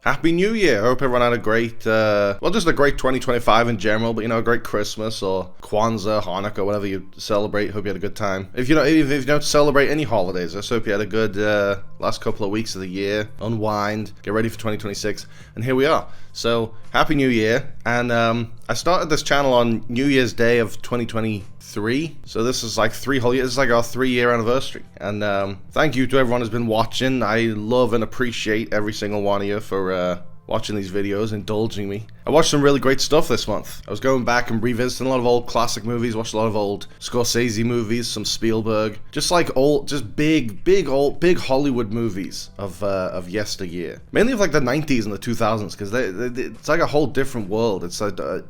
Happy New Year. I hope everyone had a great, just a great 2025 in general, but, a great Christmas or Kwanzaa, Hanukkah, whatever you celebrate. Hope you had a good time. If you don't celebrate any holidays, I just hope you had a good last couple of weeks of the year. Unwind, get ready for 2026, and here we are. So, Happy New Year, and I started this channel on New Year's Day of 2023, so this is like 3 whole years. This is like our 3-year anniversary, and thank you to everyone who's been watching. I love and appreciate every single one of you for watching these videos, indulging me. I watched some really great stuff this month. I was going back and revisiting a lot of old classic movies, watched a lot of old Scorsese movies, some Spielberg, just like old, just big Hollywood movies of yesteryear. Mainly of like the 90s and the 2000s, because it's like a whole different world. It's like, the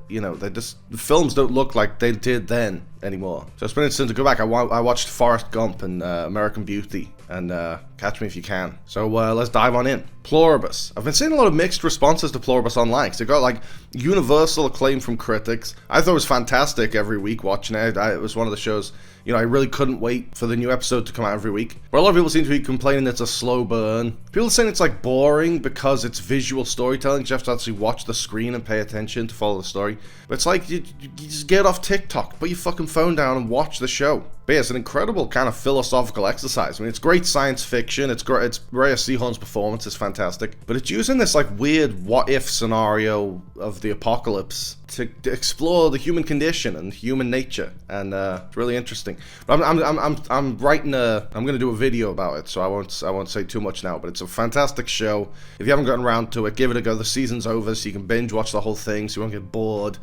films don't look like they did then anymore. So it's been interesting to go back. I watched Forrest Gump and American Beauty, and catch me if you can. So let's dive on in. Pluribus. I've been seeing a lot of mixed responses to Pluribus online, because it got like universal acclaim from critics. I thought it was fantastic every week watching it. It was one of the shows, I really couldn't wait for the new episode to come out every week. But a lot of people seem to be complaining it's a slow burn. People are saying it's like boring because it's visual storytelling. You have to actually watch the screen and pay attention to follow the story. But it's like, you just get off TikTok, put your fucking phone down and watch the show. But yeah, it's an incredible kind of philosophical exercise. I mean, it's great science fiction. It's great. It's Rhea Seehorn's performance is fantastic. But it's using this like weird what-if scenario of the apocalypse to explore the human condition and human nature, and it's really interesting. But I'm writing I'm gonna do a video about it, so I won't say too much now. But it's a fantastic show. If you haven't gotten around to it, give it a go. The season's over, so you can binge watch the whole thing, so you won't get bored.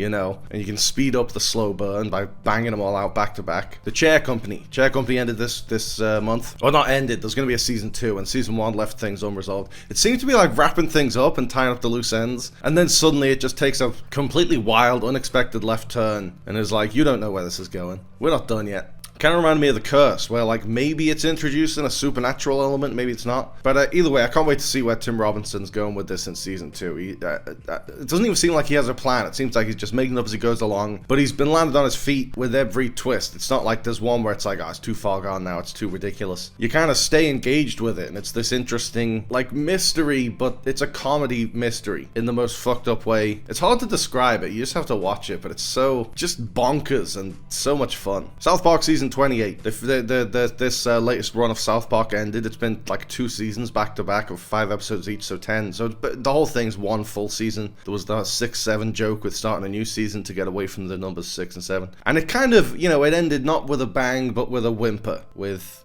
And you can speed up the slow burn by banging them all out back to back. The Chair Company ended this month. Or not ended, there's going to be a season 2, and season 1 left things unresolved. It seemed to be like wrapping things up and tying up the loose ends, and then suddenly it just takes a completely wild, unexpected left turn, and is like, you don't know where this is going. We're not done yet. Kind of reminded me of The Curse, where like maybe it's introducing a supernatural element, maybe it's not. But either way, I can't wait to see where Tim Robinson's going with this in season 2. It doesn't even seem like he has a plan. It seems like he's just making it up as he goes along. But he's been landed on his feet with every twist. It's not like there's one where it's like, it's too far gone now, it's too ridiculous. You kind of stay engaged with it, and it's this interesting like mystery, but it's a comedy mystery in the most fucked up way. It's hard to describe it. You just have to watch it, but it's so just bonkers and so much fun. South Park season 28. This latest run of South Park ended. It's been like 2 seasons back to back of 5 episodes each, so 10. So the whole thing's 1 full season. There was the 6-7 joke with starting a new season to get away from the numbers 6 and 7. And it kind of, it ended not with a bang, but with a whimper.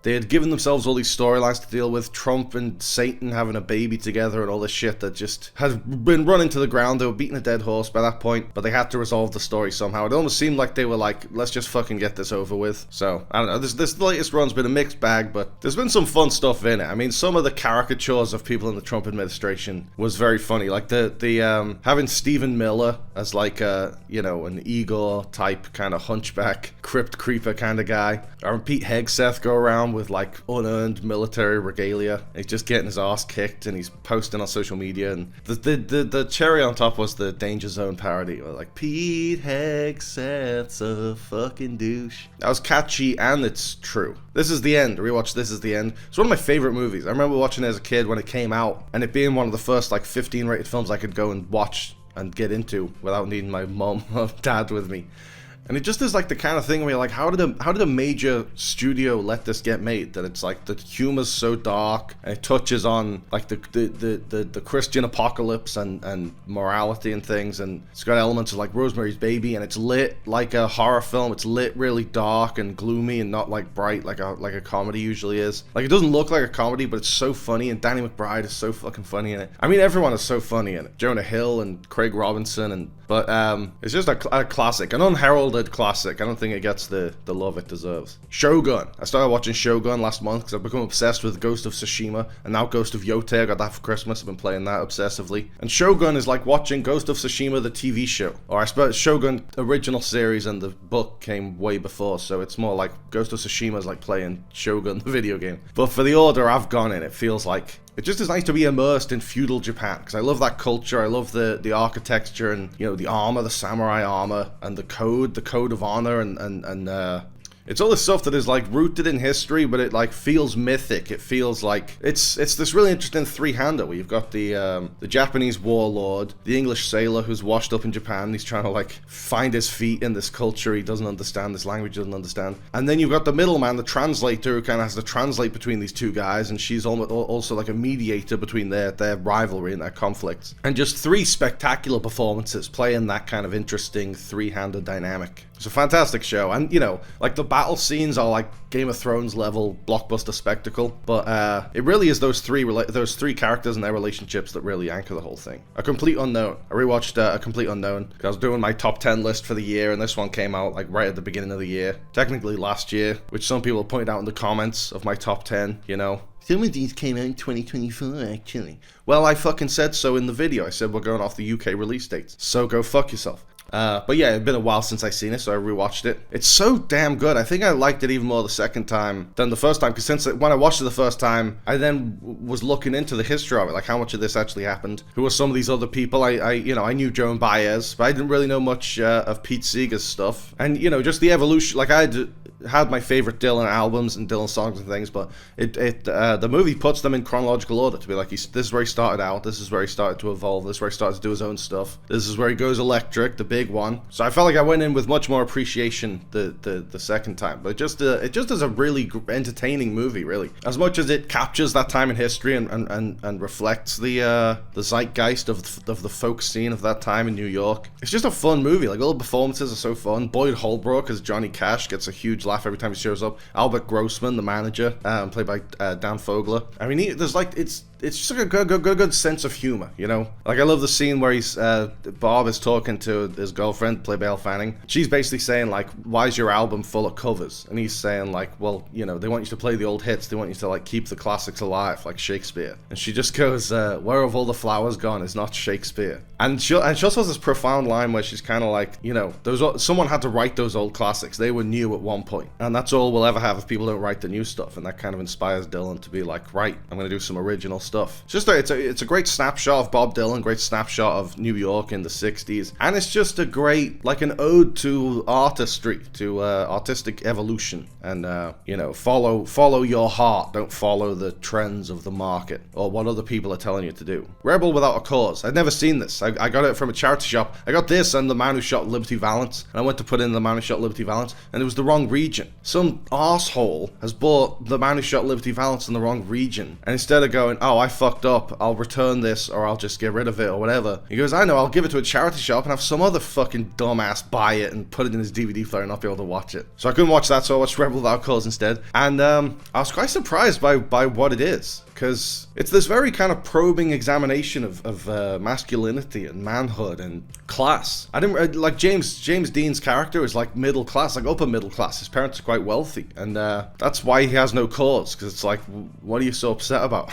They had given themselves all these storylines to deal with, Trump and Satan having a baby together and all this shit that just had been run into the ground. They were beating a dead horse by that point, but they had to resolve the story somehow. It almost seemed like they were like, let's just fucking get this over with. So I don't know, this latest run's been a mixed bag, but there's been some fun stuff in it. I mean, some of the caricatures of people in the Trump administration was very funny, like the having Stephen Miller as like an Igor type kind of hunchback, crypt creeper kind of guy, or Pete Hegseth go around with like unearned military regalia. He's just getting his ass kicked, and he's posting on social media, and the cherry on top was the Danger Zone parody, like, Pete Hegseth's a fucking douche. That was catchy, and it's true. This Is the End. Rewatch This Is the End. It's one of my favorite movies. I remember watching it as a kid when it came out, and it being one of the first like 15 rated films I could go and watch and get into without needing my mom or dad with me. And it just is like the kind of thing where you're like, how did a major studio let this get made? That it's like the humor's so dark, and it touches on like the Christian apocalypse and morality and things, and it's got elements of like Rosemary's Baby, and it's lit like a horror film. It's lit really dark and gloomy and not like bright like a comedy usually is. Like, it doesn't look like a comedy, but it's so funny, and Danny McBride is so fucking funny in it. I mean, everyone is so funny in it. Jonah Hill and Craig Robinson, but it's just a classic, an unheralded classic. I don't think it gets the love it deserves. Shōgun. I started watching Shōgun last month because I've become obsessed with Ghost of Tsushima, and now Ghost of Yotei. I got that for Christmas. I've been playing that obsessively. And Shōgun is like watching Ghost of Tsushima, the TV show. Or I suppose Shōgun original series and the book came way before, so it's more like Ghost of Tsushima is like playing Shōgun, the video game. But for the order I've gone in, it feels like it just is nice to be immersed in feudal Japan, because I love that culture. I love the architecture and, the armor, the samurai armor, and the code of honor, and It's all this stuff that is like rooted in history, but it like feels mythic. It feels like it's this really interesting three-hander where you've got the Japanese warlord, the English sailor who's washed up in Japan. He's trying to like find his feet in this culture he doesn't understand, this language he doesn't understand. And then you've got the middleman, the translator, who kind of has to translate between these two guys, and she's also like a mediator between their rivalry and their conflicts. And just three spectacular performances playing that kind of interesting three-handed dynamic. It's a fantastic show, and you know, like the battle scenes are like Game of Thrones level blockbuster spectacle, but it really is those three characters and their relationships that really anchor the whole thing. A Complete Unknown. I rewatched A Complete Unknown because I was doing my top 10 list for the year, and this one came out like right at the beginning of the year, technically last year, which some people pointed out in the comments of my top 10, you know. Some of these came out in 2024, actually. Well, I fucking said so in the video. I said we're going off the UK release dates, so go fuck yourself. But yeah, it's been a while since I seen it, so I rewatched it. It's so damn good. I think I liked it even more the second time than the first time, because when I watched it the first time, I then was looking into the history of it, like how much of this actually happened. Who are some of these other people? I knew Joan Baez, but I didn't really know much of Pete Seeger's stuff. And, you know, just the evolution, like I had my favorite Dylan albums and Dylan songs and things, but the movie puts them in chronological order to be like, this is where he started out, this is where he started to evolve, this is where he started to do his own stuff, this is where he goes electric, the big one. So I felt like I went in with much more appreciation the second time, but it just is a really entertaining movie, really. As much as it captures that time in history and reflects the zeitgeist of the folk scene of that time in New York, it's just a fun movie. Like, all the performances are so fun. Boyd Holbrook as Johnny Cash gets a huge laugh every time he shows up. Albert Grossman, the manager, played by Dan Fogler. I mean, it's just like a good sense of humor, you know? Like, I love the scene where Bob is talking to his girlfriend, played by Elle Fanning. She's basically saying, like, why is your album full of covers? And he's saying, like, well, you know, they want you to play the old hits. They want you to, like, keep the classics alive, like Shakespeare. And she just goes, where have all the flowers gone is not Shakespeare. And she also has this profound line where she's kind of like, you know, someone had to write those old classics. They were new at one point. And that's all we'll ever have if people don't write the new stuff. And that kind of inspires Dylan to be like, right, I'm going to do some original stuff. It's a great snapshot of Bob Dylan, great snapshot of New York in the 60s. And it's just a great, like, an ode to artistry, to artistic evolution. And, you know, follow your heart. Don't follow the trends of the market or what other people are telling you to do. Rebel Without a Cause. I'd never seen this. I got it from a charity shop. I got this and The Man Who Shot Liberty Valance. And I went to put in The Man Who Shot Liberty Valance, and it was the wrong region. Some arsehole has bought The Man Who Shot Liberty Valance in the wrong region. And instead of going, oh, I fucked up, I'll return this, or I'll just get rid of it, or whatever, he goes, I know, I'll give it to a charity shop and have some other fucking dumbass buy it and put it in his DVD player and not be able to watch it. So I couldn't watch that, so I watched Rebel Without a Cause instead. And I was quite surprised by what it is, because it's this very kind of probing examination of masculinity and manhood and class. I didn't like James Dean's character is like middle class, like upper middle class. His parents are quite wealthy, and that's why he has no cause, because it's like, what are you so upset about?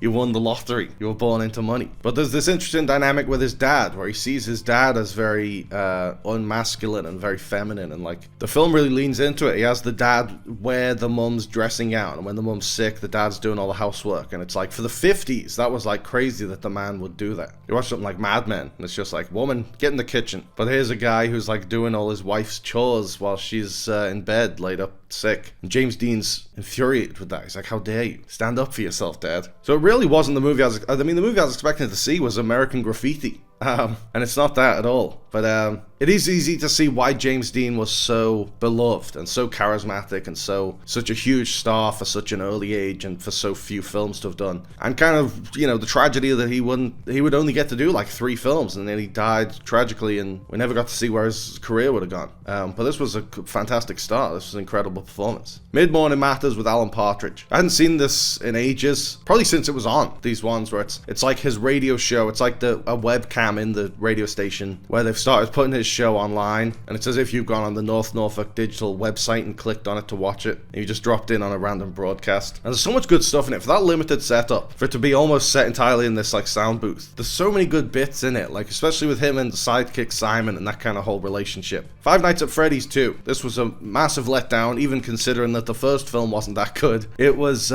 You won the lottery. You were born into money. But there's this interesting dynamic with his dad, where he sees his dad as very unmasculine and very feminine, and like the film really leans into it. He has the dad wear the mum's dressing gown, and when the mum's sick, the dad's doing all the housework. And it's like, for the 50s, that was like crazy that the man would do that. You watch something like Mad Men, and it's just like, woman, get in the kitchen. But here's a guy who's like doing all his wife's chores while she's in bed, laid up sick. And James Dean's infuriated with that. He's like, how dare you? Stand up for yourself, Dad. So it really wasn't the movie the movie I was expecting to see was American Graffiti. And it's not that at all. But it is easy to see why James Dean was so beloved and so charismatic and such a huge star for such an early age and for so few films to have done. And kind of, you know, the tragedy that he would only get to do like 3 films, and then he died tragically, and we never got to see where his career would have gone. But this was a fantastic start. This was an incredible performance. Mid-Morning Matters with Alan Partridge. I hadn't seen this in ages, probably since it was on. These ones where it's like his radio show. It's like a webcam in the radio station where they've started putting his show online, and it's as if you've gone on the North Norfolk Digital website and clicked on it to watch it, and you just dropped in on a random broadcast. And there's so much good stuff in it for that limited setup, for it to be almost set entirely in this like sound booth. There's so many good bits in it, like especially with him and the sidekick Simon and that kind of whole relationship. Five Nights at Freddy's 2. This was a massive letdown, even considering that the first film wasn't that good. It was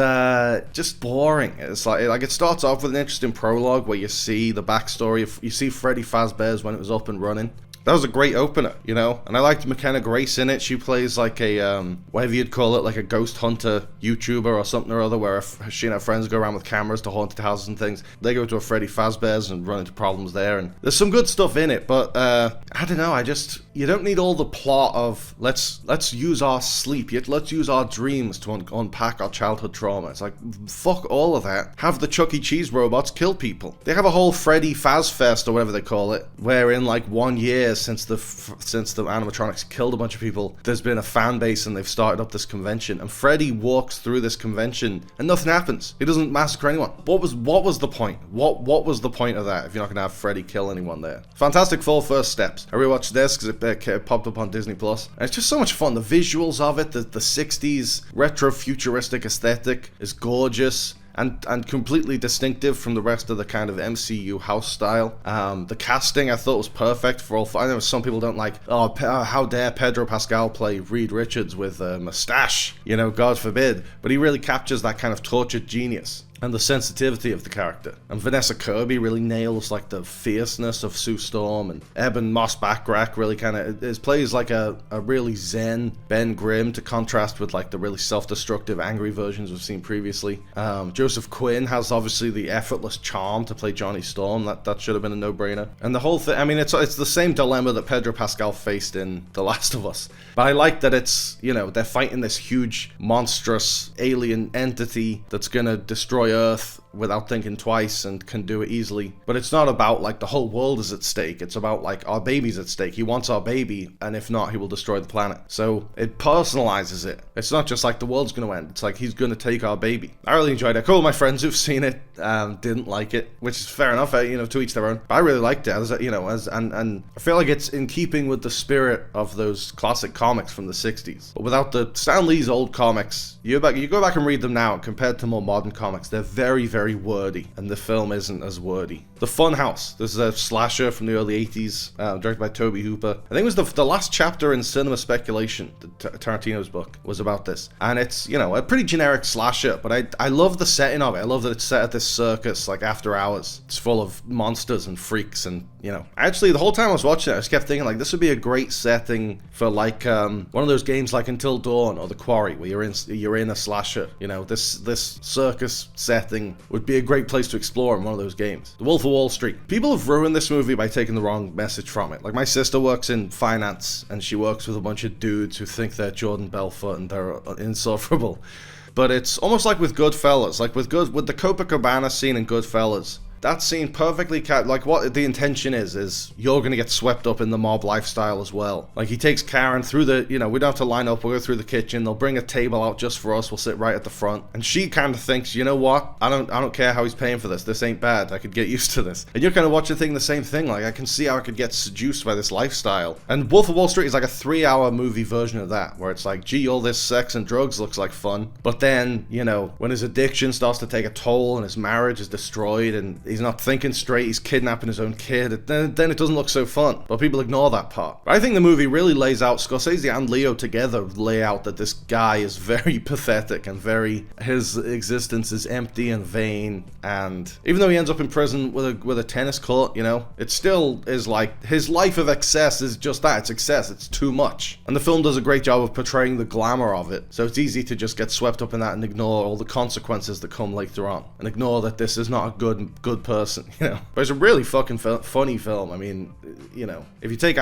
just boring. It's like it starts off with an interesting prologue where you see the backstory of, you see Freddy Fazbear's when it was up and running. that was a great opener, you know? And I liked McKenna Grace in it. She plays like a, whatever you'd call it, like a ghost hunter YouTuber or something or other, where she and her friends go around with cameras to haunted houses and things. They go to a Freddy Fazbear's and run into problems there, and there's some good stuff in it, but I don't know, you don't need all the plot of let's use our sleep, yet let's use our dreams to unpack our childhood trauma. It's like, fuck all of that. Have the Chuck E. Cheese robots kill people. They have a whole Freddy Fazfest or whatever they call it, where in like 1 year since the animatronics killed a bunch of people, there's been a fan base and they've started up this convention, and Freddy walks through this convention and nothing happens. He doesn't massacre anyone. What was the point? What was the point of that if you're not gonna have Freddy kill anyone there? Fantastic Four First Steps. I rewatched this because it popped up on Disney Plus, and it's just so much fun. The visuals of it, the 60s retro futuristic aesthetic is gorgeous and completely distinctive from the rest of the kind of MCU house style. The casting I thought was perfect for all. I know some people don't like, how dare Pedro Pascal play Reed Richards with a mustache, you know, God forbid, but he really captures that kind of tortured genius and the sensitivity of the character. And Vanessa Kirby really nails like the fierceness of Sue Storm, and Eben Moss-Backrack really kind of plays like a really zen Ben Grimm, to contrast with like the really self-destructive angry versions we've seen previously. Joseph Quinn has obviously the effortless charm to play Johnny Storm. That should have been a no-brainer. And the whole thing, I mean, it's the same dilemma that Pedro Pascal faced in The Last of Us. But I like that it's, you know, they're fighting this huge, monstrous alien entity that's gonna destroy Earth without thinking twice and can do it easily. But it's not about like the whole world is at stake. It's about like our baby's at stake. He wants our baby, and if not, he will destroy the planet. So it personalizes it. It's not just like the world's gonna end. It's like he's gonna take our baby. I really enjoyed it. A couple of my friends who've seen it didn't like it, which is fair enough. You know, to each their own. But I really liked it. And I feel like it's in keeping with the spirit of those classic comics from the 60s. But without the Stan Lee's old comics, you go back and read them now, compared to more modern comics, they're very, very wordy, and the film isn't as wordy. The Funhouse. This is a slasher from the early 80s, directed by Tobe Hooper. I think it was the last chapter in Cinema Speculation, Tarantino's book, was about this. And it's, you know, a pretty generic slasher, but I love the setting of it. I love that it's set at this circus, like after hours. It's full of monsters and freaks, and, you know, actually the whole time I was watching it, I just kept thinking, like, this would be a great setting for, like, one of those games like Until Dawn or The Quarry, where you're in a slasher. You know, this circus setting would be a great place to explore in one of those games. The Wolf of Wall Street. People have ruined this movie by taking the wrong message from it. Like, my sister works in finance, and she works with a bunch of dudes who think they're Jordan Belfort and they're insufferable. But it's almost like with Goodfellas, like with the Copacabana scene in Goodfellas. That scene perfectly like what the intention is you're gonna get swept up in the mob lifestyle as well. Like, he takes Karen through the, you know, we don't have to line up, we'll go through the kitchen, they'll bring a table out just for us, we'll sit right at the front. And she kind of thinks, you know what, I don't care how he's paying for this ain't bad, I could get used to this. And you're kind of watching the same thing, like, I can see how I could get seduced by this lifestyle. And Wolf of Wall Street is like a 3-hour movie version of that, where it's like, gee, all this sex and drugs looks like fun. But then, you know, when his addiction starts to take a toll and his marriage is destroyed and he's not thinking straight, he's kidnapping his own kid, then it doesn't look so fun. But people ignore that part. But I think the movie really lays out, Scorsese and Leo together lay out that this guy is very pathetic and his existence is empty and vain, and even though he ends up in prison with a tennis court, you know, it still is like, his life of excess is just that, it's excess, it's too much. And the film does a great job of portraying the glamour of it, so it's easy to just get swept up in that and ignore all the consequences that come later on, and ignore that this is not a good person, you know. But it's a really fucking funny film. I mean, you know, if you take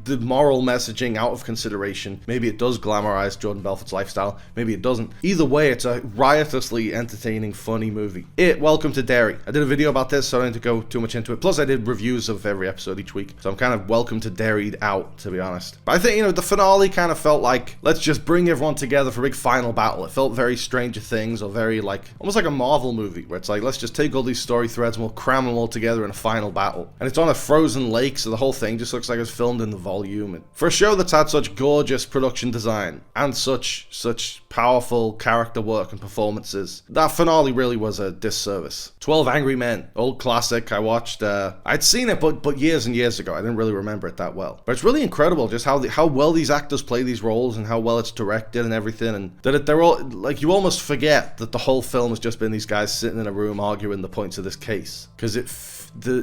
the moral messaging out of consideration, maybe it does glamorize Jordan Belfort's lifestyle, maybe it doesn't. Either way, it's a riotously entertaining, funny movie. Welcome to Derry. I did a video about this, so I don't need to go too much into it. Plus, I did reviews of every episode each week, so I'm kind of welcome to Derry'd out, to be honest. But I think, you know, the finale kind of felt like, let's just bring everyone together for a big final battle. It felt very Stranger Things, or very like, almost like a Marvel movie, where it's like, let's just take all these story threads and we'll cram them all together in a final battle. And it's on a frozen lake, so the whole thing just looks like it was filmed in the volume. And for a show that's had such gorgeous production design and such powerful character work and performances, that finale really was a disservice. 12 Angry Men, old classic. I watched, I'd seen it, but years and years ago. I didn't really remember it that well. But it's really incredible just how well these actors play these roles, and how well it's directed and everything, and that they're all, like, you almost forget that the whole film has just been these guys sitting in a room arguing the points of this case. Because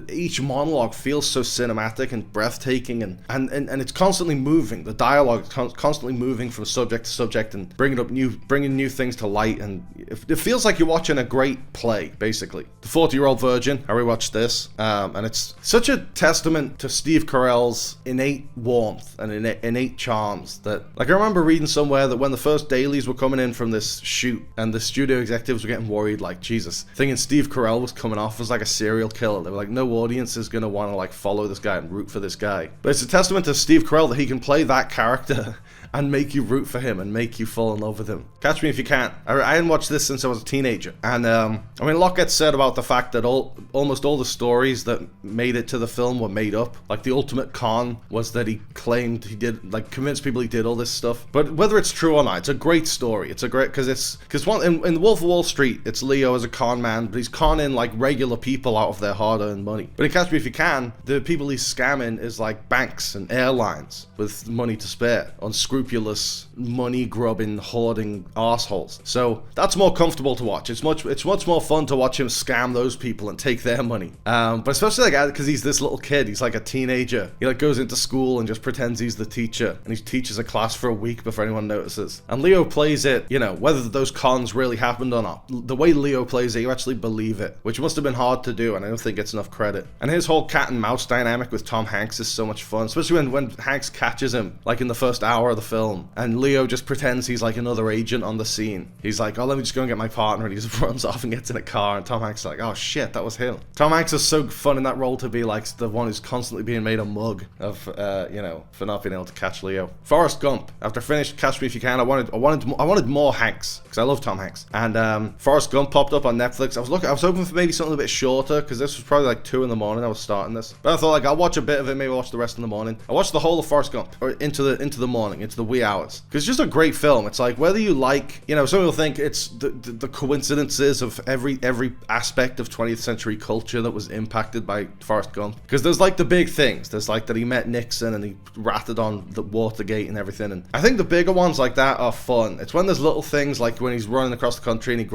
each monologue feels so cinematic and breathtaking, and it's constantly moving. The dialogue is constantly moving from subject to subject and bringing new things to light, and it feels like you're watching a great play, basically. The 40-Year-Old Virgin, I rewatched this, and it's such a testament to Steve Carell's innate warmth and innate charms that, like, I remember reading somewhere that when the first dailies were coming in from this shoot and the studio executives were getting worried, like, Jesus, thinking Steve Carell was coming off as like a serial killer. They were like, no audience is going to want to like follow this guy and root for this guy. But it's a testament to Steve Carell that he can play that character and make you root for him and make you fall in love with him. Catch Me If You Can. I hadn't watched this since I was a teenager, and I mean, a lot gets said about the fact that almost all the stories that made it to the film were made up. Like, the ultimate con was that he claimed he did, like, convinced people he did all this stuff. But whether it's true or not, it's a great story. It's a great, because in The Wolf of Wall Street, it's Leo as a con man, but he's conning like regular people out of their hard-earned money. But in Catch Me If You Can, the people he's scamming is like banks and airlines with money to spare, unscrupulous, money-grubbing, hoarding arseholes. So that's more comfortable to watch. It's much more fun to watch him scam those people and take their money. But especially like because he's this little kid, he's like a teenager. He like goes into school and just pretends he's the teacher, and he teaches a class for a week before anyone notices. And Leo plays it, you know, whether those cons really happened or not. The way Leo plays it, you actually believe it, which must have been hard to do, and I don't think it's enough credit. And his whole cat and mouse dynamic with Tom Hanks is so much fun, especially when Hanks catches him, like in the first hour of the film, and Leo just pretends he's like another agent on the scene. He's like, oh, let me just go and get my partner, and he just runs off and gets in a car, and Tom Hanks is like, oh shit, that was him. Tom Hanks is so fun in that role to be like the one who's constantly being made a mug of, you know, for not being able to catch Leo. Forrest Gump. After I finished Catch Me If You Can, I wanted more Hanks, because I love Tom Hanks. And Forrest Gump popped up on Netflix. I was hoping for maybe something a bit shorter, because this was probably like 2 in the morning I was starting this. But I thought, like, I'll watch a bit of it, maybe watch the rest in the morning. I watched the whole of Forrest Gump, or into the morning, into the wee hours. Because it's just a great film. It's like, whether you like, you know, some people think it's the coincidences of every aspect of 20th century culture that was impacted by Forrest Gump. Because there's like the big things. There's like that he met Nixon and he ratted on the Watergate and everything. And I think the bigger ones like that are fun. It's when there's little things like when he's running across the country and he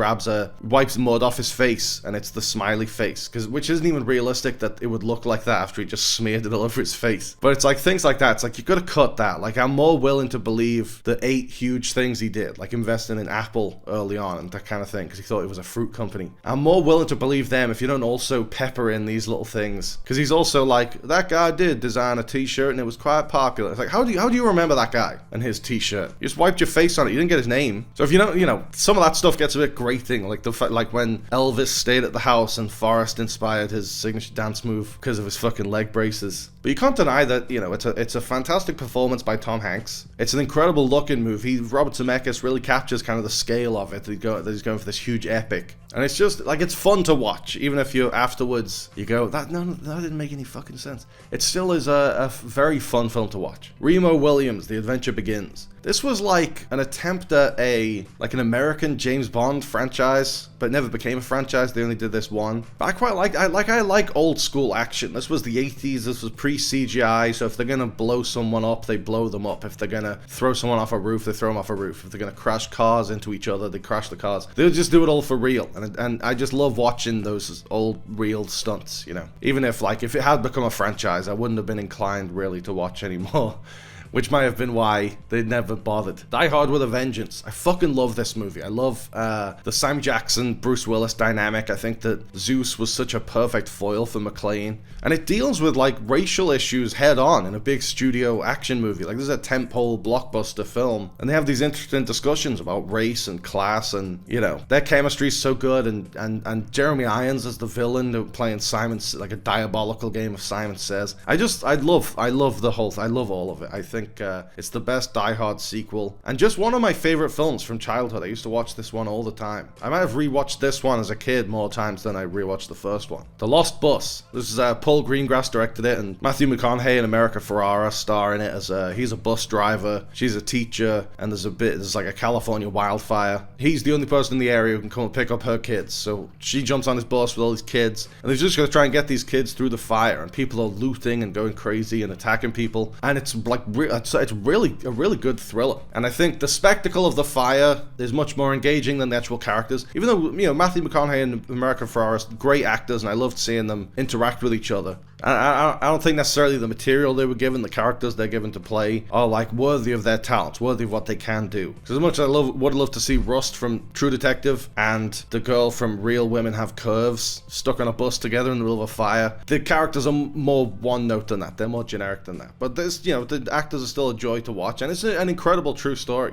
wipes mud off his face, and it's the smiley face, which isn't even realistic that it would look like that after he just smeared it all over his face. But it's like things like that. It's like, you gotta cut that. Like, I'm more willing to believe the 8 huge things he did, like investing in Apple early on and that kind of thing, because he thought it was a fruit company. I'm more willing to believe them if you don't also pepper in these little things, because he's also like, that guy did design a t-shirt and it was quite popular. It's like, how do you remember that guy and his t-shirt? You just wiped your face on it, you didn't get his name. So if you don't, you know, some of that stuff gets a bit grating, like like when Elvis stayed at the house and Forrest inspired his signature dance move because of his fucking leg braces. But you can't deny that, you know, it's a fantastic performance by Tom Hanks. It's an incredible looking movie. Robert Zemeckis really captures kind of the scale of it, that he's going for this huge epic. And it's just, like, it's fun to watch, even if you afterwards, you go, that didn't make any fucking sense. It still is a very fun film to watch. Remo Williams, The Adventure Begins. This was like an attempt at an American James Bond franchise, but it never became a franchise. They only did this one. But I quite like, I like old school action. This was the 80s, this was pre-CGI, so if they're gonna blow someone up, they blow them up. If they're gonna throw someone off a roof, they throw them off a roof. If they're gonna crash cars into each other, they crash the cars. They'll just do it all for real. And I just love watching those old real stunts, you know. Even if it had become a franchise, I wouldn't have been inclined really to watch anymore. Which might have been why they never bothered. Die Hard with a Vengeance. I fucking love this movie. I love the Sam Jackson, Bruce Willis dynamic. I think that Zeus was such a perfect foil for McClane. And it deals with, like, racial issues head on in a big studio action movie. Like, this is a tentpole blockbuster film. And they have these interesting discussions about race and class, and, you know, their chemistry is so good. And Jeremy Irons as the villain, playing Simon, like a diabolical game of Simon Says. I love all of it. I think it's the best Die Hard sequel, and just one of my favorite films from childhood. I used to watch this one all the time. I might have rewatched this one as a kid more times than I rewatched the first one. The Lost Bus. This is Paul Greengrass directed it, and Matthew McConaughey and America Ferrara star in it as he's a bus driver, she's a teacher, and there's like a California wildfire. He's the only person in the area who can come and pick up her kids, so she jumps on his bus with all these kids, and they're just gonna try and get these kids through the fire, and people are looting and going crazy and attacking people, and it's like it's really a really good thriller. And I think the spectacle of the fire is much more engaging than the actual characters. Even though, Matthew McConaughey and American Forrest, great actors, and I loved seeing them interact with each other. I don't think necessarily the material they were given, the characters they're given to play, are like worthy of their talents, worthy of what they can do. Because as much as I would love to see Rust from True Detective and the girl from Real Women Have Curves stuck on a bus together in the middle of a fire, the characters are more one note than that. They're more generic than that. But there's, the actors are still a joy to watch, and it's an incredible true story.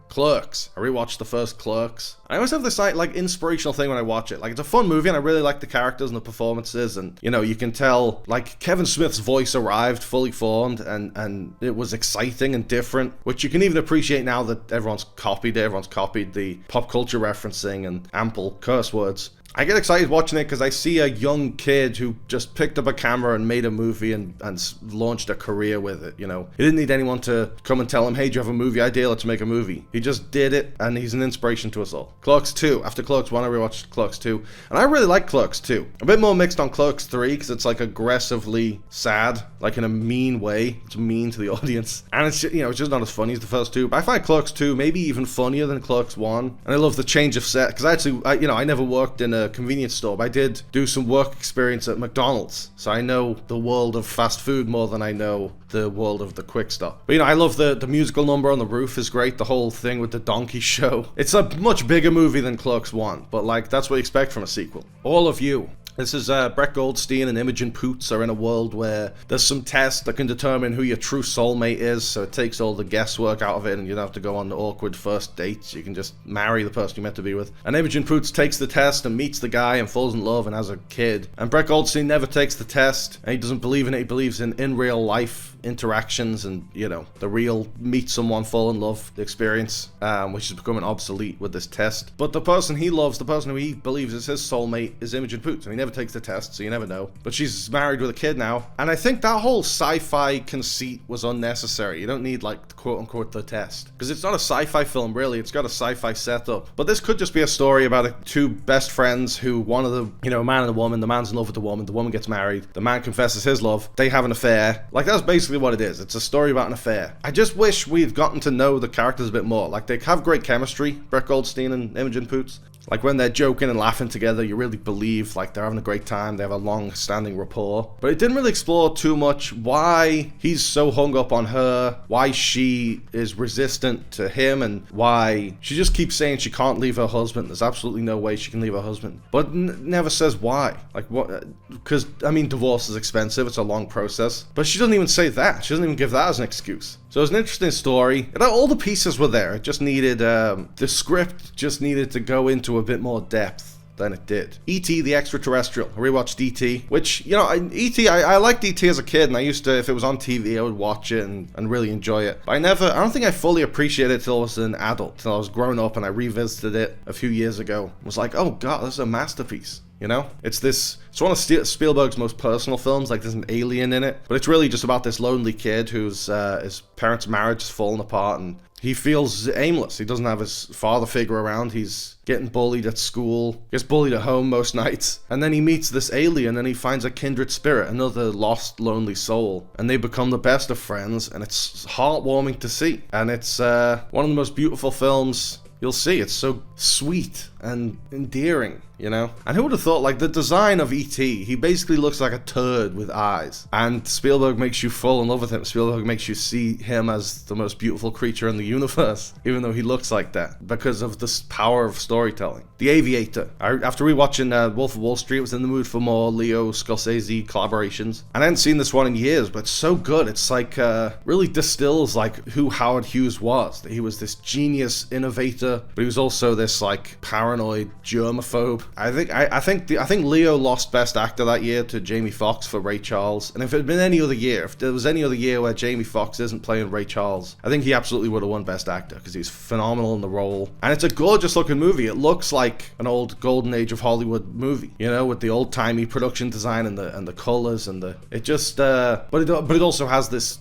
Clerks. I rewatched the first Clerks. I always have this like inspirational thing when I watch it. Like, it's a fun movie, and I really like the characters and the performances, and you can tell like Kevin Smith's voice arrived fully formed, and it was exciting and different, which you can even appreciate now that everyone's copied the pop culture referencing and ample curse words. I get excited watching it because I see a young kid who just picked up a camera and made a movie and launched a career with it, He didn't need anyone to come and tell him, hey, do you have a movie idea? Let's make a movie. He just did it, and he's an inspiration to us all. Clerks 2. After Clerks 1, I rewatched Clerks 2. And I really like Clerks 2. A bit more mixed on Clerks 3 because it's like aggressively sad, like in a mean way. It's mean to the audience. And it's, it's just not as funny as the first two. But I find Clerks 2 maybe even funnier than Clerks 1. And I love the change of set because I never worked in a convenience store, but I did do some work experience at McDonald's, so I know the world of fast food more than I know the world of the quick stop. But I love the musical number on the roof is great. The whole thing with the donkey show. It's a much bigger movie than Clerks 1, but like that's what you expect from a sequel. All of You. This is Brett Goldstein and Imogen Poots are in a world where there's some test that can determine who your true soulmate is, so it takes all the guesswork out of it, and you don't have to go on awkward first dates. You can just marry the person you're meant to be with. And Imogen Poots takes the test and meets the guy and falls in love and has a kid. And Brett Goldstein never takes the test, and he doesn't believe in it. He believes in real life interactions and, the real meet someone, fall in love experience, which is becoming obsolete with this test. But the person he loves, the person who he believes is his soulmate, is Imogen Poots, and he never takes the test, so you never know. But she's married with a kid now, and I think that whole sci-fi conceit was unnecessary. You don't need, like, quote-unquote the test, because it's not a sci-fi film, really. It's got a sci-fi setup. But this could just be a story about two best friends who, one of them, a man and a woman, the man's in love with the woman gets married, the man confesses his love, they have an affair. Like, that's basically what it is. It's a story about an affair. I just wish we'd gotten to know the characters a bit more. Like, they have great chemistry, Brett Goldstein and Imogen Poots. Like, when they're joking and laughing together, you really believe, like, they're having a great time, they have a long-standing rapport. But it didn't really explore too much why he's so hung up on her, why she is resistant to him, and why she just keeps saying she can't leave her husband. There's absolutely no way she can leave her husband. But never says why. Like, what? Because, divorce is expensive, it's a long process. But she doesn't even say that. She doesn't even give that as an excuse. So it was an interesting story. All the pieces were there. It just needed, the script just needed to go into a bit more depth than it did. E.T. the Extra-Terrestrial. I rewatched E.T., which, E.T., I liked E.T. as a kid, and I used to, if it was on TV, I would watch it and really enjoy it. But I don't think I fully appreciated it till I was an adult, till I was grown up, and I revisited it a few years ago. I was like, oh god, this is a masterpiece. It's one of Spielberg's most personal films. Like, there's an alien in it, but it's really just about this lonely kid whose his parents' marriage has fallen apart, and he feels aimless. He doesn't have his father figure around. He's getting bullied at school, gets bullied at home most nights, and then he meets this alien and he finds a kindred spirit, another lost, lonely soul, and they become the best of friends, and it's heartwarming to see. And it's one of the most beautiful films you'll see. It's so sweet and endearing, And who would have thought, like, the design of E.T., he basically looks like a turd with eyes. And Spielberg makes you fall in love with him. Spielberg makes you see him as the most beautiful creature in the universe, even though he looks like that, because of the power of storytelling. The Aviator. After rewatching Wolf of Wall Street, I was in the mood for more Leo Scorsese collaborations. And I hadn't seen this one in years, but it's so good. It's like, really distills, like, who Howard Hughes was. He was this genius innovator, but he was also this, like, paranoid germaphobe. I think Leo lost Best Actor that year to Jamie Foxx for Ray Charles. And if it had been any other year, if there was any other year where Jamie Foxx isn't playing Ray Charles, I think he absolutely would have won Best Actor, because he's phenomenal in the role. And it's a gorgeous looking movie. It looks like an old golden age of Hollywood movie, with the old timey production design and the colors and but it also has this,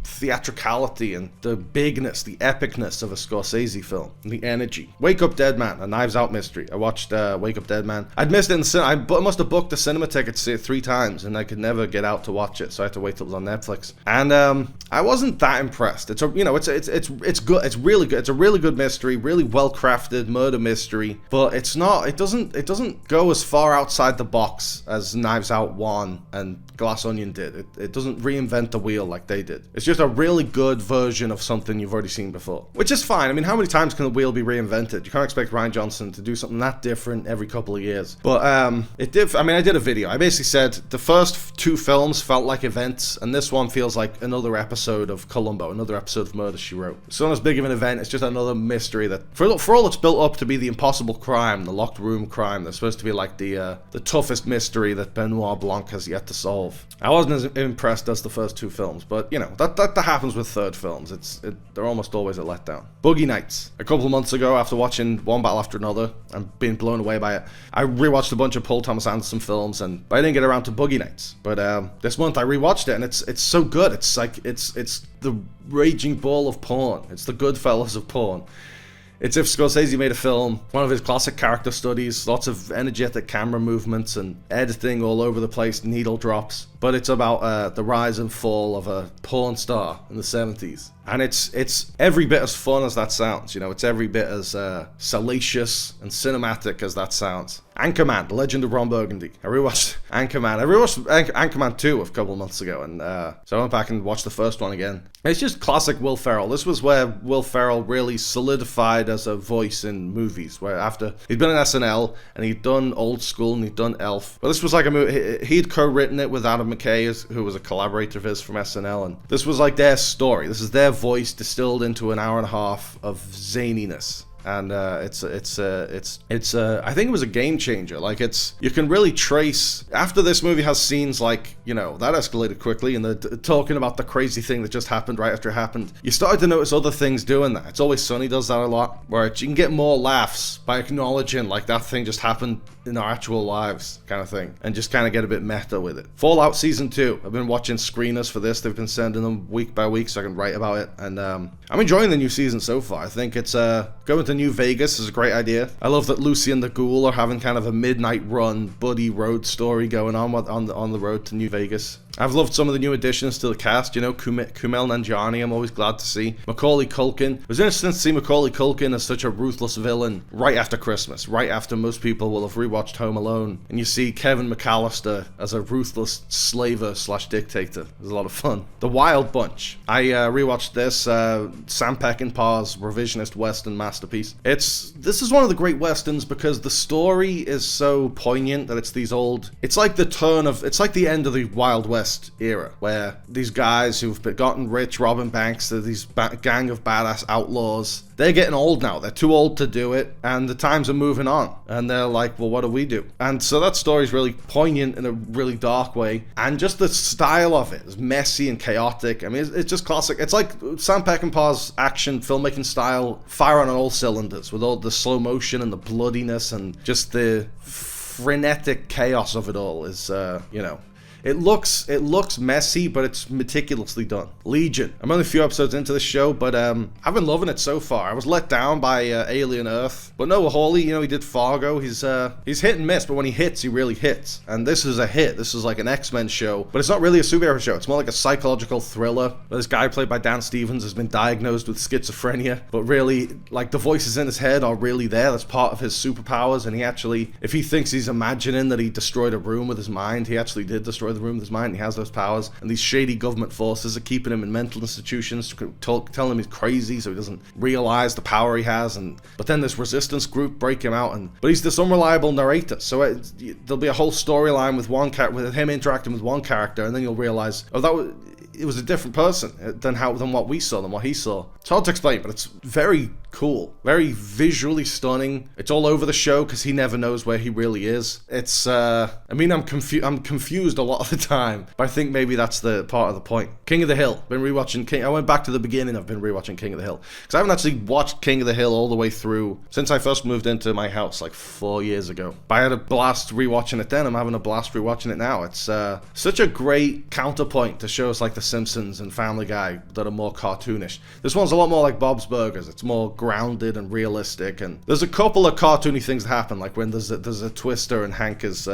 theatricality and the bigness, the epicness of a Scorsese film, and the energy. Wake Up Dead Man, a Knives Out mystery. I watched Wake Up Dead Man. I'd missed it in the cinema. I must have booked the cinema ticket to see it 3 times, and I could never get out to watch it, so I had to wait till it was on Netflix. And I wasn't that impressed. It's good. It's really good. It's a really good mystery, really well crafted murder mystery, but it's not. It doesn't go as far outside the box as Knives Out 1 and Glass Onion did. It doesn't reinvent the wheel like they did. It's just a really good version of something you've already seen before, which is fine. I mean, how many times can the wheel be reinvented? You can't expect Rian Johnson to do something that different every couple of years. But it did. I mean, I did a video. I basically said the first 2 films felt like events, and this one feels like another episode of Columbo, another episode of Murder, She Wrote. It's not as big of an event. It's just another mystery that, for all it's built up to be the impossible crime, the locked room crime, that's supposed to be like the toughest mystery that Benoit Blanc has yet to solve. I wasn't as impressed as the first 2 films, but you know, that happens with third films. They're almost always a letdown. Boogie Nights. A couple of months ago, after watching one battle after another and being blown away by it, I rewatched a bunch of Paul Thomas Anderson films, but I didn't get around to Boogie Nights. But this month I rewatched it, and it's so good. It's like it's the raging ball of porn. It's the Goodfellas of porn. It's if Scorsese made a film, one of his classic character studies, lots of energetic camera movements and editing all over the place, needle drops. But it's about the rise and fall of a porn star in the 70s. And it's every bit as fun as that sounds. You know, it's every bit as salacious and cinematic as that sounds. Anchorman, The Legend of Ron Burgundy. I rewatched Anchorman. I rewatched Anchorman 2 a couple of months ago, and so I went back and watched the first one again. It's just classic Will Ferrell. This was where Will Ferrell really solidified as a voice in movies, where after he'd been in SNL, and he'd done Old School, and he'd done Elf. But this was like a movie, he'd co-written it with Adam McKay, who was a collaborator of his from SNL, and this was like their story. This is their voice distilled into an hour and a half of zaniness. And I think it was a game changer. Like, you can really trace, after this movie has scenes like, you know, that escalated quickly, and they're talking about the crazy thing that just happened right after it happened. You started to notice other things doing that. It's Always Sunny does that a lot, where you can get more laughs by acknowledging like that thing just happened in our actual lives, kind of thing, and just kind of get a bit meta with it. Fallout Season 2. I've been watching screeners for this. They've been sending them week by week so I can write about it, and I'm enjoying the new season so far. I think it's going to New Vegas is a great idea. I love that Lucy and the Ghoul are having kind of a midnight run buddy road story going on the road to New Vegas. I've loved some of the new additions to the cast, you know, Kumail Nanjiani, I'm always glad to see. Macaulay Culkin. It was interesting to see Macaulay Culkin as such a ruthless villain right after Christmas, right after most people will have rewatched Home Alone. And you see Kevin McAllister as a ruthless slaver / dictator. It was a lot of fun. The Wild Bunch. I rewatched this, Sam Peckinpah's revisionist Western masterpiece. This is one of the great Westerns because the story is so poignant that it's like the end of the Wild West era, where these guys who've gotten rich robbing banks, they're these gang of badass outlaws. They're getting old now. They're too old to do it, and the times are moving on. And they're like, well, what do we do? And so that story's really poignant in a really dark way. And just the style of it is messy and chaotic. I mean, it's just classic. It's like Sam Peckinpah's action filmmaking style, firing on all cylinders, with all the slow motion and the bloodiness and just the frenetic chaos of it all is, you know. It looks messy, but it's meticulously done. Legion. I'm only a few episodes into this show, but I've been loving it so far. I was let down by Alien Earth, but Noah Hawley, you know, he did Fargo. He's hit and miss, but when he hits, he really hits. And this is a hit. This is like an X-Men show, but it's not really a superhero show. It's more like a psychological thriller. This guy played by Dan Stevens has been diagnosed with schizophrenia, but really, like, the voices in his head are really there. That's part of his superpowers, and he actually, if he thinks he's imagining that he destroyed a room with his mind, he actually did destroy the room with his mind. He has those powers, and these shady government forces are keeping him in mental institutions, telling him he's crazy so he doesn't realize the power he has. But then this resistance group break him out, but he's this unreliable narrator, so there'll be a whole storyline with him interacting with one character, and then you'll realize, oh, it was a different person than what we saw, than what he saw. It's hard to explain, but it's very cool, very visually stunning. It's all over the show because he never knows where he really is. It's I'm confused a lot of the time, but I think maybe that's the part of the point. King of the Hill. Been rewatching King. I went back to the beginning. I've been rewatching King of the Hill because I haven't actually watched King of the Hill all the way through since I first moved into my house like 4 years ago. But I had a blast rewatching it then. I'm having a blast rewatching it now. It's such a great counterpoint to shows like The Simpsons and Family Guy that are more cartoonish. This one's a lot more like Bob's Burgers. It's more grounded and realistic. And there's a couple of cartoony things that happen, like when there's a twister and Hank is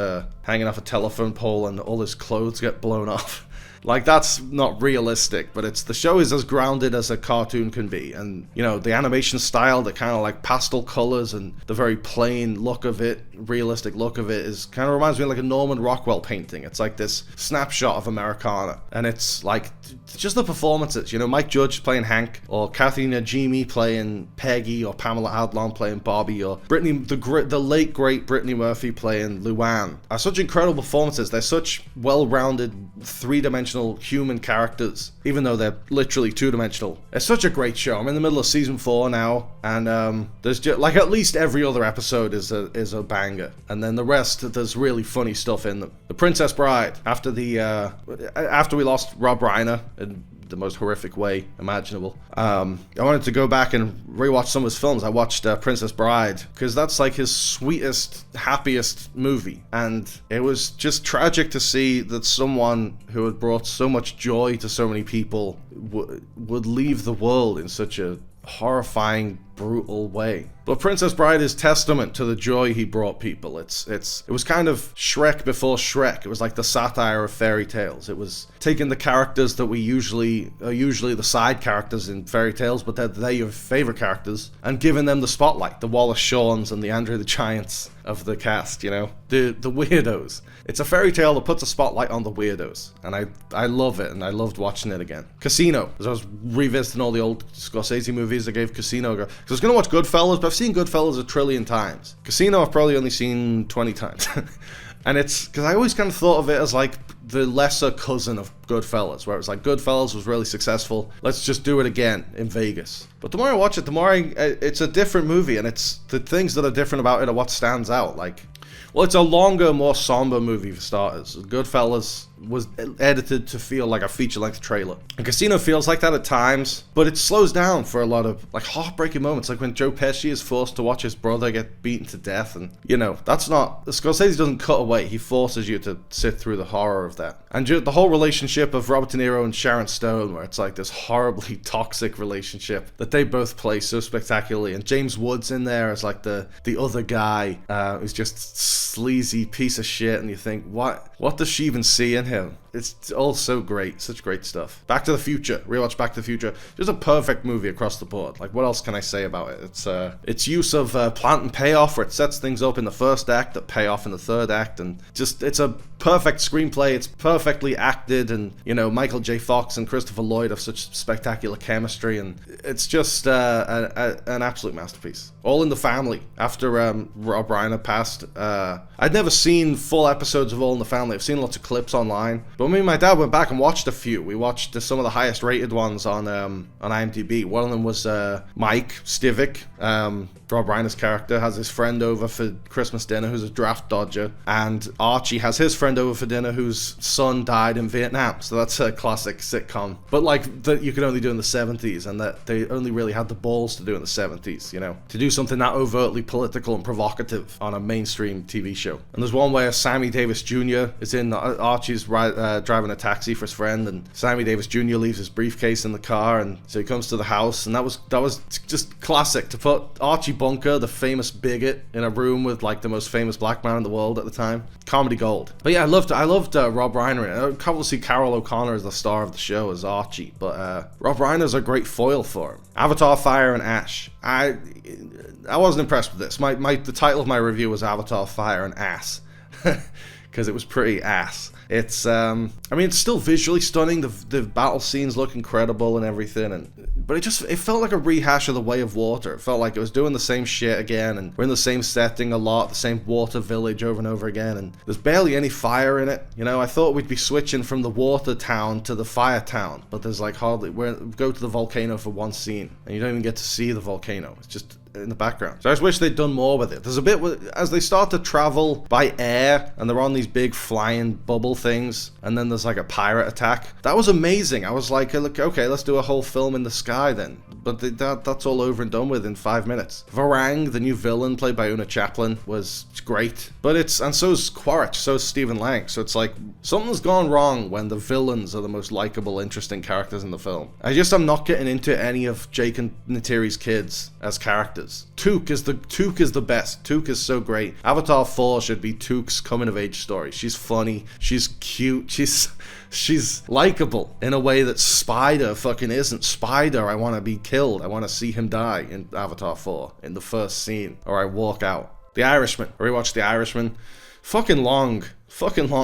hanging off a telephone pole and all his clothes get blown off. Like, that's not realistic, but the show is as grounded as a cartoon can be. And, you know, the animation style, the kind of like pastel colors and the very plain look of it, realistic look of it, is kind of reminds me of like a Norman Rockwell painting. It's like this snapshot of Americana. And it's like, just the performances, you know, Mike Judge playing Hank, or Kathy Najimy playing Peggy, or Pamela Adlon playing Bobby, or the late great Brittany Murphy playing Luann, are such incredible performances. They're such well-rounded, three-dimensional human characters, even though they're literally two-dimensional. It's such a great show. I'm in the middle of season 4 now, and there's just like at least every other episode is a banger, and then the rest, there's really funny stuff in them. The Princess Bride, after we lost Rob Reiner in the most horrific way imaginable, I wanted to go back and rewatch some of his films. I watched Princess Bride, because that's like his sweetest, happiest movie, and it was just tragic to see that someone who had brought so much joy to so many people would leave the world in such a horrifying, brutal way. But Princess Bride is testament to the joy he brought people. It was kind of Shrek before Shrek. It was like the satire of fairy tales. It was taking the characters that are usually the side characters in fairy tales, but they're your favorite characters, and giving them the spotlight, the Wallace Shawns and the Andre the Giants of the cast, you know, the weirdos. It's a fairy tale that puts a spotlight on the weirdos, and I love it, and I loved watching it again. Casino, as I was revisiting all the old Scorsese movies, I gave Casino a go, because I was going to watch Goodfellas, but I've seen Goodfellas a trillion times. Casino I've probably only seen 20 times. And it's because I always kind of thought of it as like the lesser cousin of Goodfellas, where it's like Goodfellas was really successful, let's just do it again in Vegas. But the more I watch it, the more it's a different movie, and it's the things that are different about it are what stands out. Like, well, it's a longer, more somber movie for starters. Goodfellas was edited to feel like a feature-length trailer. And Casino feels like that at times, but it slows down for a lot of like heartbreaking moments, like when Joe Pesci is forced to watch his brother get beaten to death, and you know, that's not, Scorsese doesn't cut away, he forces you to sit through the horror of that. And the whole relationship of Robert De Niro and Sharon Stone, where it's like this horribly toxic relationship that they both play so spectacularly, and James Woods in there as like the other guy who's just sleazy piece of shit, and you think, what does she even see in him? It's all so great, such great stuff. Back to the Future, rewatch Back to the Future, just a perfect movie across the board. Like, what else can I say about it? It's use of plant and payoff, where it sets things up in the first act that pay off in the third act, and just, it's a perfect screenplay. It's perfectly acted, and you know, Michael J. Fox and Christopher Lloyd have such spectacular chemistry, and it's just an absolute masterpiece. All in the Family, after Rob Reiner passed. I'd never seen full episodes of All in the Family. I've seen lots of clips online, but me and my dad went back and watched a few. We watched some of the highest rated ones on IMDb. One of them was Mike Stivic. Rob Reiner's character has his friend over for Christmas dinner who's a draft dodger, and Archie has his friend over for dinner whose son died in Vietnam. So that's a classic sitcom, but like that you could only do in the 70s, and that they only really had the balls to do in the 70s, you know, to do something that overtly political and provocative on a mainstream TV show. And there's one where Sammy Davis Jr. is in, Archie's driving a taxi for his friend, and Sammy Davis Jr. leaves his briefcase in the car, and so he comes to the house, and that was just classic to put Archie Bunker, the famous bigot, in a room with like the most famous black man in the world at the time. Comedy gold. But yeah, I loved Rob Reiner. Obviously Carol O'Connor is the star of the show as Archie, but Rob Reiner's a great foil for him. Avatar: Fire and Ash. I wasn't impressed with this. The title of my review was Avatar: Fire and Ass, because it was pretty ass. It's it's still visually stunning. The battle scenes look incredible and everything, but it felt like a rehash of The Way of Water. It felt like it was doing the same shit again, and we're in the same setting a lot, the same water village over and over again, and there's barely any fire in it. You know, I thought we'd be switching from the water town to the fire town, but there's like hardly. We go to the volcano for one scene, and you don't even get to see the volcano. It's just in the background. So I just wish they'd done more with it. There's a bit as they start to travel by air and they're on these big flying bubble things, and then there's like a pirate attack. That was amazing. I was like, okay, let's do a whole film in the sky then. But that's all over and done with in 5 minutes. Varang, the new villain played by Una Chaplin, was great. But and so's Quaritch, so's Stephen Lang. So it's like, something's gone wrong when the villains are the most likable, interesting characters in the film. I'm not getting into any of Jake and Neytiri's kids as characters. Took is the best. Took is so great. Avatar 4 should be Took's coming of age story. She's funny, she's cute, she's likable in a way that Spider fucking isn't. Spider, I want to be killed. I want to see him die in Avatar 4 in the first scene, or I walk out. The Irishman. I rewatched The Irishman. Fucking long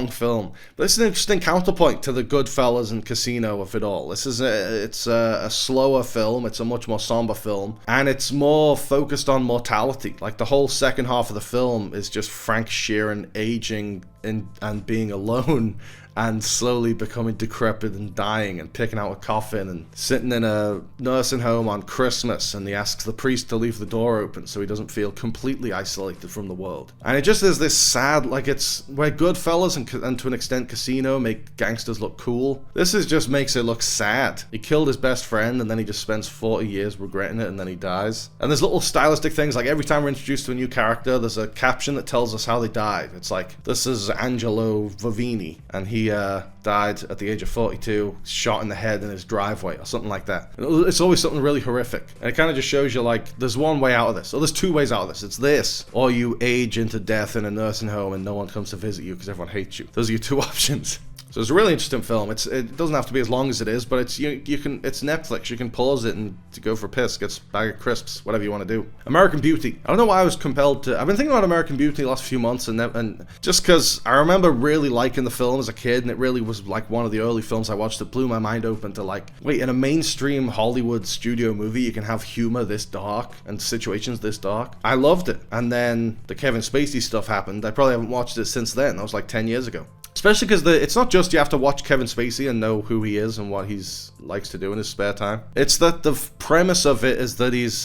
film. But it's an interesting counterpoint to the Goodfellas and Casino of it all. It's a slower film. It's a much more somber film, and it's more focused on mortality. Like the whole second half of the film is just Frank Sheeran aging and being alone and slowly becoming decrepit and dying and picking out a coffin and sitting in a nursing home on Christmas, and he asks the priest to leave the door open so he doesn't feel completely isolated from the world. And it just is this sad, like, it's where Goodfellas and to an extent Casino make gangsters look cool. This just makes it look sad. He killed his best friend and then he just spends 40 years regretting it and then he dies. And there's little stylistic things, like every time we're introduced to a new character, there's a caption that tells us how they died. It's like, this is Angelo Vavini, and he died at the age of 42, shot in the head in his driveway, or something like that. It's always something really horrific. And it kind of just shows you, like, there's one way out of this. Or there's two ways out of this. It's this, or you age into death in a nursing home and no one comes to visit you because everyone hates you. Those are your two options. So it's a really interesting film. It doesn't have to be as long as it is, but it's Netflix. You can pause it and to go for a piss, get a bag of crisps, whatever you want to do. American Beauty. I don't know why I was compelled to. I've been thinking about American Beauty the last few months, and just because I remember really liking the film as a kid, and it really was like one of the early films I watched that blew my mind open to, like, wait, in a mainstream Hollywood studio movie, you can have humor this dark and situations this dark. I loved it. And then the Kevin Spacey stuff happened. I probably haven't watched it since then. That was like 10 years ago. Especially because it's not just you have to watch Kevin Spacey and know who he is and what he likes to do in his spare time. It's that the premise of it is that he's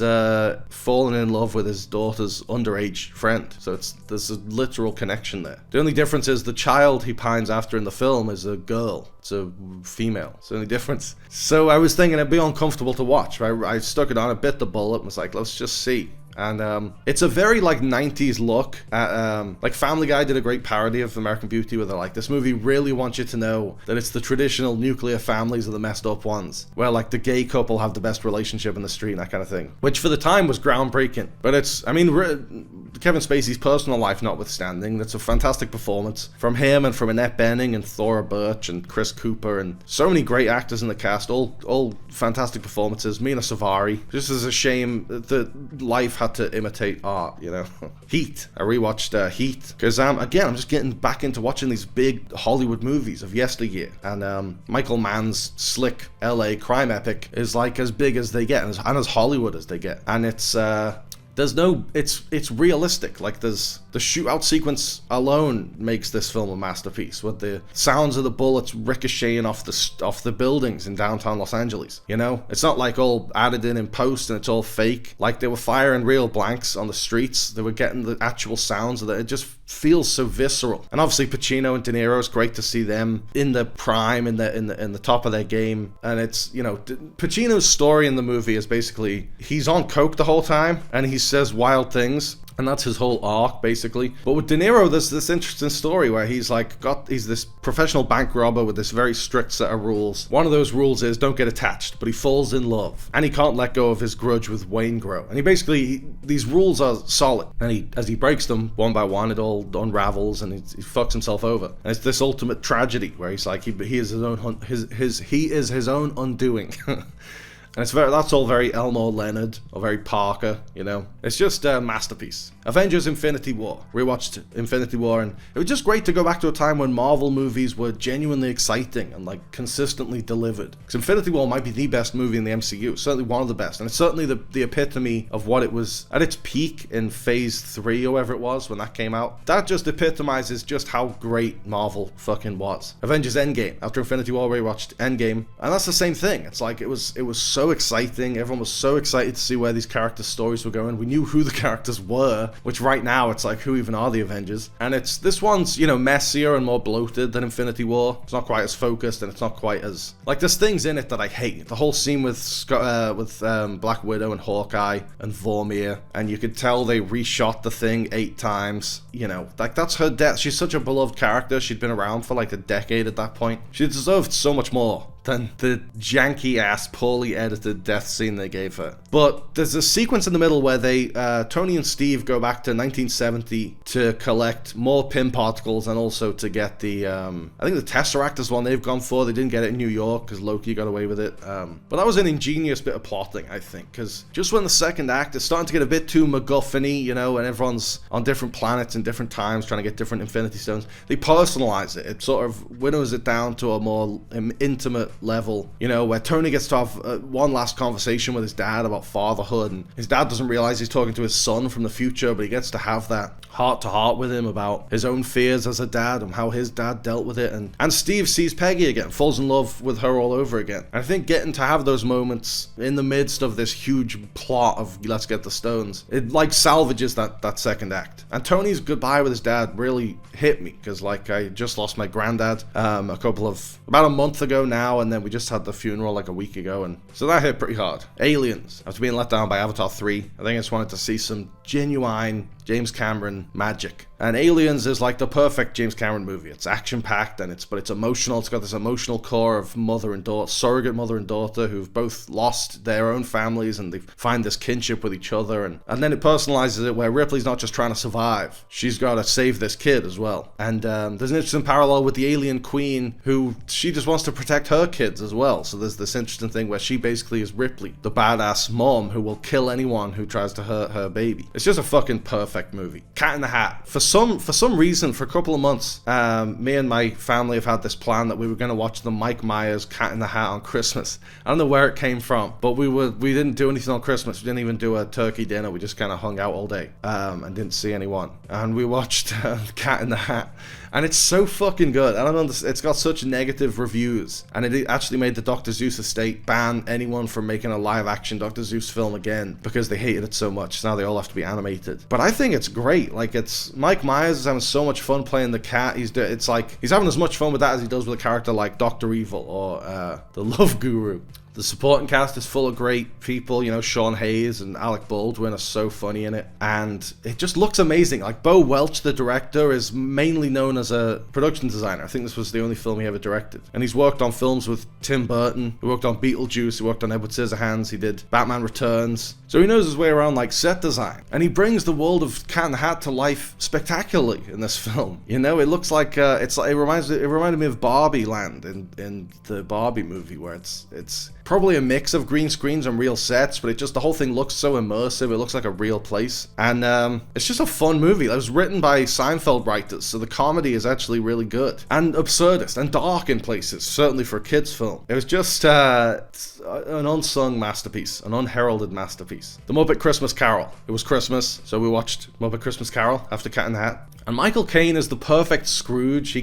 fallen in love with his daughter's underage friend. So there's a literal connection there. The only difference is the child he pines after in the film is a girl. It's a female. It's the only difference. So I was thinking it'd be uncomfortable to watch. I stuck it on, I bit the bullet, and was like, let's just see. And it's a very, like, 90s look at, like, Family Guy did a great parody of American Beauty where they're like, this movie really wants you to know that it's the traditional nuclear families are the messed up ones, where, like, the gay couple have the best relationship in the street and that kind of thing, which for the time was groundbreaking. But Kevin Spacey's personal life notwithstanding, that's a fantastic performance from him and from Annette Bening and Thora Birch and Chris Cooper and so many great actors in the cast, all fantastic performances. Mina Savari. Just as a shame that life had to imitate art, you know. Heat. I rewatched Heat because I'm just getting back into watching these big Hollywood movies of yesteryear, and Michael Mann's slick LA crime epic is like as big as they get and as Hollywood as they get, and it's realistic. Like, there's the shootout sequence alone makes this film a masterpiece, with the sounds of the bullets ricocheting off the buildings in downtown Los Angeles. You know, it's not like all added in post and it's all fake. Like, they were firing real blanks on the streets. They were getting the actual sounds of it. It just feels so visceral. And obviously Pacino and De Niro, it's great to see them in the prime, in the top of their game. And it's, you know, Pacino's story in the movie is basically he's on coke the whole time and he says wild things. And that's his whole arc, basically. But with De Niro, there's this interesting story where he's this professional bank robber with this very strict set of rules. One of those rules is don't get attached, but he falls in love. And he can't let go of his grudge with Wayne Grow. And these rules are solid. And as he breaks them one by one, it all unravels and he fucks himself over. And it's this ultimate tragedy where he's like, he is his own undoing. And that's all very Elmore Leonard or very Parker, you know. It's just a masterpiece. Avengers Infinity War. Rewatched Infinity War, and it was just great to go back to a time when Marvel movies were genuinely exciting and, like, consistently delivered. Because Infinity War might be the best movie in the MCU, certainly one of the best, and it's certainly the epitome of what it was at its peak in Phase 3 or whatever it was when that came out. That just epitomizes just how great Marvel fucking was. Avengers Endgame. After Infinity War, we watched Endgame, and that's the same thing. It's like it was so so exciting. Everyone was so excited to see where these characters' stories were going. We knew who the characters were, which right now it's like, who even are the Avengers? And this one's, messier and more bloated than Infinity War. It's not quite as focused, and it's not quite as, like, there's things in it that I hate. The whole scene with Black Widow and Hawkeye and Vormir, and you could tell they reshot the thing 8 times. Like, that's her death. She's such a beloved character. She'd been around for like a decade at that point. She deserved so much more than the janky-ass, poorly edited death scene they gave her. But there's a sequence in the middle where Tony and Steve go back to 1970 to collect more Pym particles and also to get the, I think the Tesseract is one they've gone for. They didn't get it in New York because Loki got away with it. But that was an ingenious bit of plotting, I think, because just when the second act is starting to get a bit too MacGuffin-y, and everyone's on different planets in different times trying to get different Infinity Stones, they personalize it. It sort of winnows it down to a more intimate level, where Tony gets to have one last conversation with his dad about fatherhood, and his dad doesn't realize he's talking to his son from the future, but he gets to have that heart-to-heart with him about his own fears as a dad and how his dad dealt with it, and Steve sees Peggy again, falls in love with her all over again. And I think getting to have those moments in the midst of this huge plot of let's get the stones, it like salvages that second act. And Tony's goodbye with his dad really hit me, because like I just lost my granddad about a month ago now, and then we just had the funeral like a week ago, and so that hit pretty hard. Aliens, after being let down by Avatar 3, I think I just wanted to see some genuine James Cameron magic. And Aliens is like the perfect James Cameron movie. It's action-packed, but it's emotional. It's got this emotional core of mother and daughter, surrogate mother and daughter, who've both lost their own families, and they find this kinship with each other. And then it personalizes it where Ripley's not just trying to survive. She's got to save this kid as well. And there's an interesting parallel with the alien queen, who she just wants to protect her kids as well. So there's this interesting thing where she basically is Ripley, the badass mom who will kill anyone who tries to hurt her baby. It's just a fucking perfect movie. Cat in the Hat. For some reason, for a couple of months, me and my family have had this plan that we were going to watch the Mike Myers Cat in the Hat on Christmas. I don't know where it came from, but we didn't do anything on Christmas. We didn't even do a turkey dinner. We just kind of hung out all day and didn't see anyone. And we watched Cat in the Hat. And it's so fucking good. I don't understand. It's got such negative reviews, and it actually made the Dr. Seuss estate ban anyone from making a live-action Dr. Seuss film again because they hated it so much. So now they all have to be animated. But I think it's great. Like, it's Mike Myers is having so much fun playing the cat. It's like he's having as much fun with that as he does with a character like Dr. Evil or the Love Guru. The supporting cast is full of great people, Sean Hayes and Alec Baldwin are so funny in it, and it just looks amazing. Like, Bo Welch, the director, is mainly known as a production designer. I think this was the only film he ever directed, and he's worked on films with Tim Burton. He worked on Beetlejuice, he worked on Edward Scissorhands, he did Batman Returns, so he knows his way around like set design, and he brings the world of Cat in the Hat to life spectacularly in this film. It looks like it reminded me of Barbie Land in the Barbie movie, where it's probably a mix of green screens and real sets, but the whole thing looks so immersive. It looks like a real place, and it's just a fun movie. It was written by Seinfeld writers, so the comedy is actually really good and absurdist and dark in places, certainly for a kids film. It was just an unsung masterpiece, an unheralded masterpiece. The Muppet Christmas Carol. It was Christmas, so we watched Muppet Christmas Carol after Cat in the Hat. And Michael Caine is the perfect Scrooge. He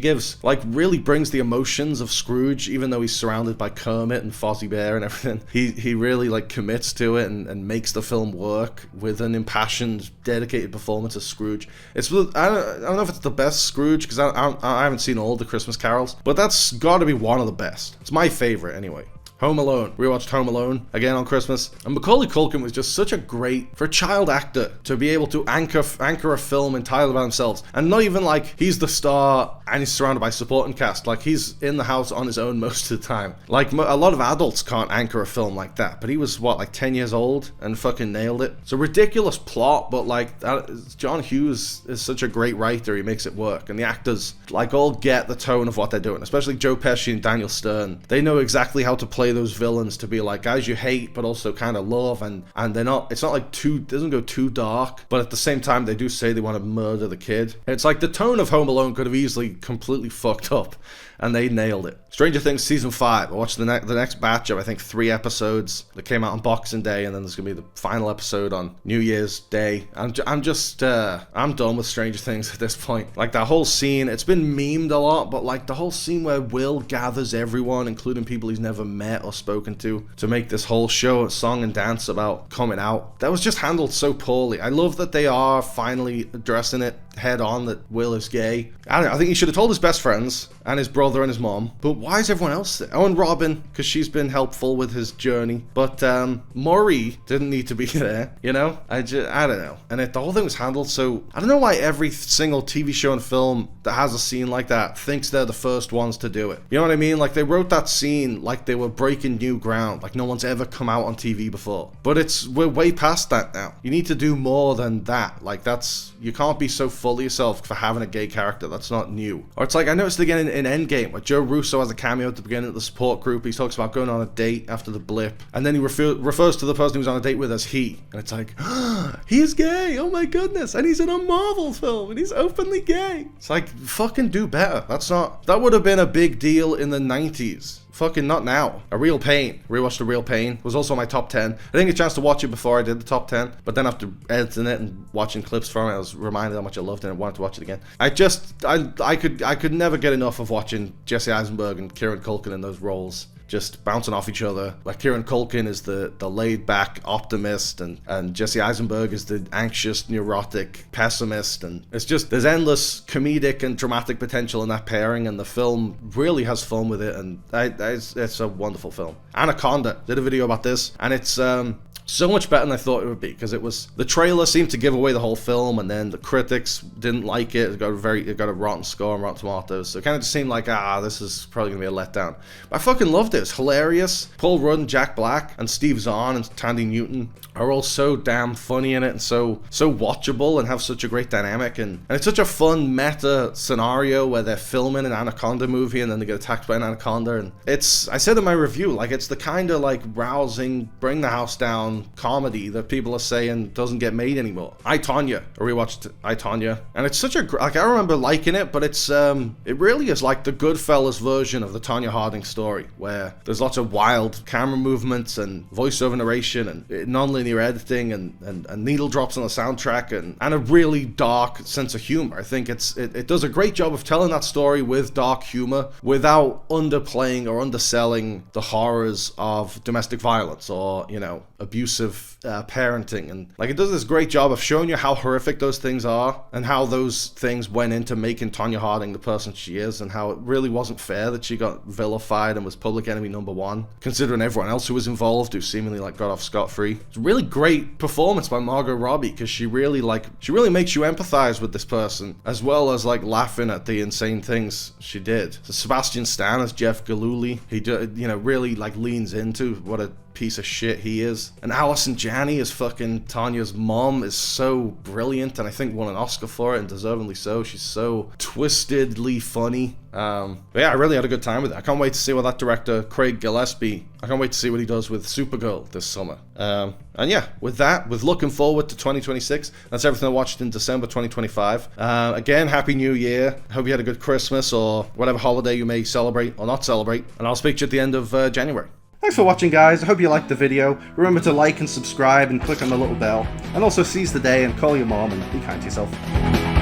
really brings the emotions of Scrooge, even though he's surrounded by Kermit and Fozzie Bear and everything. He really commits to it and makes the film work with an impassioned, dedicated performance of Scrooge. I don't know if it's the best Scrooge, because I haven't seen all the Christmas carols, but that's got to be one of the best. It's my favorite anyway. Home Alone. We watched Home Alone again on Christmas, and Macaulay Culkin was just such a great, for a child actor to be able to anchor a film entirely by themselves, and not even like he's the star and he's surrounded by supporting cast. Like, he's in the house on his own most of the time. Like, a lot of adults can't anchor a film like that, but he was 10 years old and fucking nailed it. It's a ridiculous plot, but John Hughes is such a great writer. He makes it work, and the actors all get the tone of what they're doing, especially Joe Pesci and Daniel Stern. They know exactly how to play those villains to be like guys you hate but also kind of love, and they're not, it's not like it doesn't go too dark, but at the same time they do say they want to murder the kid. It's like the tone of Home Alone could have easily completely fucked up, and they nailed it. Stranger Things season 5. I watched the next batch of, I think, 3 episodes that came out on Boxing Day, and then there's gonna be the final episode on New Year's Day. I'm done with Stranger Things at this point. Like, that whole scene, it's been memed a lot, but the whole scene where Will gathers everyone, including people he's never met, met or spoken to make this whole show, song and dance about coming out. That was just handled so poorly. I love that they are finally addressing it head on, that Will is gay. I don't know, I think he should have told his best friends and his brother and his mom, but why is everyone else there? Oh, and Robin, because she's been helpful with his journey, but Maury didn't need to be there, you know? I don't know. And the whole thing was handled so, I don't know why every single TV show and film that has a scene like that thinks they're the first ones to do it. You know what I mean? Like, they wrote that scene like they were breaking new ground, like no one's ever come out on TV before. But we're way past that now. You need to do more than that. Like, you can't be so full of yourself for having a gay character. That's not new. Or it's like, I noticed again in Endgame, where Joe Russo has a cameo at the beginning of the support group. He talks about going on a date after the blip, and then he refers to the person he was on a date with as he. And it's like, he's gay, oh my goodness, and he's in a Marvel film, and he's openly gay. It's like, fucking do better. That would have been a big deal in the 90s. Fucking not now. A Real Pain. Rewatched A Real Pain. Was also my top 10. I didn't get a chance to watch it before I did the top 10, but then after editing it and watching clips from it, I was reminded how much I loved it and wanted to watch it again. I could never get enough of watching Jesse Eisenberg and Kieran Culkin in those roles, just bouncing off each other. Like, Kieran Culkin is the laid-back optimist, and Jesse Eisenberg is the anxious, neurotic pessimist, and it's just, there's endless comedic and dramatic potential in that pairing, and the film really has fun with it, and it's a wonderful film. Anaconda, did a video about this, and it's so much better than I thought it would be, because the trailer seemed to give away the whole film, and then the critics didn't like it. It got a rotten score on Rotten Tomatoes, so it kind of just seemed like, this is probably gonna be a letdown. But I fucking loved it. It's hilarious. Paul Rudd and Jack Black and Steve Zahn and Tandy Newton are all so damn funny in it, and so watchable, and have such a great dynamic, and it's such a fun meta scenario where they're filming an anaconda movie and then they get attacked by an anaconda. And I said in my review, like, it's the kind of like rousing, bring the house down comedy that people are saying doesn't get made anymore. I, Tonya. I rewatched I, Tonya, and it's such a like, I remember liking it, but it really is like the Goodfellas version of the Tonya Harding story, where there's lots of wild camera movements and voiceover narration and non-linear editing and needle drops on the soundtrack and a really dark sense of humor. I think it does a great job of telling that story with dark humor without underplaying or underselling the horrors of domestic violence or, you know, abusive parenting. And like, it does this great job of showing you how horrific those things are and how those things went into making Tonya Harding the person she is, and how it really wasn't fair that she got vilified and was public enemy #1, considering everyone else who was involved who seemingly like got off scot-free. It's a really great performance by Margot Robbie, because she really makes you empathize with this person, as well as like laughing at the insane things she did. So Sebastian Stan as Jeff Gillooly, he really like leans into what a piece of shit he is. And Allison Janney as fucking Tanya's mom is so brilliant, and I think won an Oscar for it, and deservedly so. She's so twistedly funny. But yeah, I really had a good time with it. I can't wait to see what that director, Craig Gillespie, I can't wait to see what he does with Supergirl this summer. And yeah, with looking forward to 2026, that's everything I watched in December 2025. Again, Happy New Year. Hope you had a good Christmas or whatever holiday you may celebrate or not celebrate. And I'll speak to you at the end of January. Thanks for watching, guys. I hope you liked the video. Remember to like and subscribe and click on the little bell. And also seize the day and call your mom and be kind to yourself.